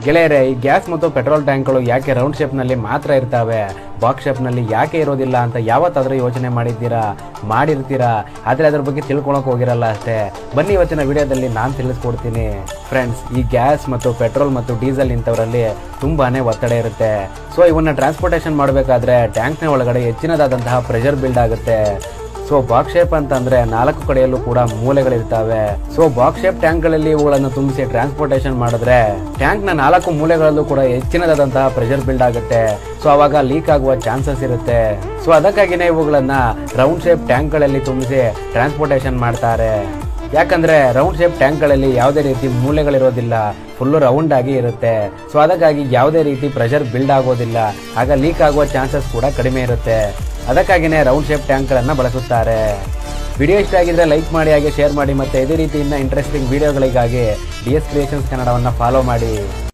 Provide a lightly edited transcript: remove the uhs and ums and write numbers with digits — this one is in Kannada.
ಗೆಳೆಯರೆ, ಈ ಗ್ಯಾಸ್ ಮತ್ತು ಪೆಟ್ರೋಲ್ ಟ್ಯಾಂಕ್ಗಳು ಯಾಕೆ ರೌಂಡ್ ಶೇಪ್ನಲ್ಲಿ ಮಾತ್ರ ಇರ್ತವೆ, ಬಾಕ್ಸ್ ಶೇಪ್ನಲ್ಲಿ ಯಾಕೆ ಇರೋದಿಲ್ಲ ಅಂತ ಯಾವತ್ತಾದರೂ ಯೋಚನೆ ಮಾಡಿರ್ತೀರಾ. ಆದರೆ ಅದ್ರ ಬಗ್ಗೆ ತಿಳ್ಕೊಳಕ್ ಹೋಗಿರಲ್ಲ ಅಷ್ಟೇ. ಬನ್ನಿ ಇವತ್ತಿನ ವಿಡಿಯೋದಲ್ಲಿ ನಾನು ತಿಳಿಸ್ಕೊಡ್ತೀನಿ. ಫ್ರೆಂಡ್ಸ್, ಈ ಗ್ಯಾಸ್ ಮತ್ತು ಪೆಟ್ರೋಲ್ ಮತ್ತು ಡೀಸೆಲ್ ಇಂಥವರಲ್ಲಿ ತುಂಬಾನೇ ಒತ್ತಡ ಇರುತ್ತೆ. ಸೊ ಇವನ್ನ ಟ್ರಾನ್ಸ್ಪೋರ್ಟೇಷನ್ ಮಾಡಬೇಕಾದ್ರೆ ಟ್ಯಾಂಕ್ನ ಒಳಗಡೆ ಹೆಚ್ಚಿನದಾದಂತಹ ಪ್ರೆಷರ್ ಬಿಲ್ಡ್ ಆಗುತ್ತೆ. ಸೊ ಬಾಕ್ಸ್ ಶೇಪ್ ಅಂತಂದ್ರೆ 4 ಕಡೆಯಲ್ಲೂ ಕೂಡ ಮೂಲೆಗಳಿರ್ತವೆ. ಸೊ ಬಾಕ್ಸ್ ಶೇಪ್ ಟ್ಯಾಂಕ್ಗಳಲ್ಲಿ ಇವುಗಳನ್ನು ತುಂಬಿಸಿ ಟ್ರಾನ್ಸ್ಪೋರ್ಟೇಷನ್ ಮಾಡಿದ್ರೆ ಟ್ಯಾಂಕ್ನ 4 ಮೂಲೆಗಳಲ್ಲೂ ಕೂಡ ಹೆಚ್ಚಿನದಾದಂತಹ ಪ್ರೆಷರ್ ಬಿಲ್ಡ್ ಆಗುತ್ತೆ. ಸೊ ಅವಾಗ ಲೀಕ್ ಆಗುವ ಚಾನ್ಸಸ್ ಇರುತ್ತೆ. ಸೊ ಅದಕ್ಕಾಗಿನೇ ಇವುಗಳನ್ನ ರೌಂಡ್ ಶೇಪ್ ಟ್ಯಾಂಕ್ಗಳಲ್ಲಿ ತುಂಬಿಸಿ ಟ್ರಾನ್ಸ್ಪೋರ್ಟೇಷನ್ ಮಾಡ್ತಾರೆ. ಯಾಕಂದ್ರೆ ರೌಂಡ್ ಶೇಪ್ ಟ್ಯಾಂಕ್ಗಳಲ್ಲಿ ಯಾವುದೇ ರೀತಿ ಮೂಲೆಗಳಿರೋದಿಲ್ಲ, ಫುಲ್ಲು ರೌಂಡ್ ಆಗಿ ಇರುತ್ತೆ. ಸೊ ಅದಕ್ಕಾಗಿ ಯಾವುದೇ ರೀತಿ ಪ್ರೆಷರ್ ಬಿಲ್ಡ್ ಆಗೋದಿಲ್ಲ, ಆಗ ಲೀಕ್ ಆಗುವ ಚಾನ್ಸಸ್ ಕೂಡ ಕಡಿಮೆ ಇರುತ್ತೆ. ಅದಕ್ಕಾಗಿನೇ ರೌಂಡ್ ಶೇಪ್ ಟ್ಯಾಂಕ್ಗಳನ್ನು ಬಳಸುತ್ತಾರೆ. ವಿಡಿಯೋ ಇಷ್ಟ ಆಗಿದ್ರೆ ಲೈಕ್ ಮಾಡಿ, ಹಾಗೆ ಶೇರ್ ಮಾಡಿ. ಮತ್ತೆ ಇದೇ ರೀತಿಯಿಂದ ಇಂಟ್ರೆಸ್ಟಿಂಗ್ ವಿಡಿಯೋಗಳಿಗಾಗಿ DS ಕ್ರಿಯೇಷನ್ಸ್ ಕನ್ನಡವನ್ನು ಫಾಲೋ ಮಾಡಿ.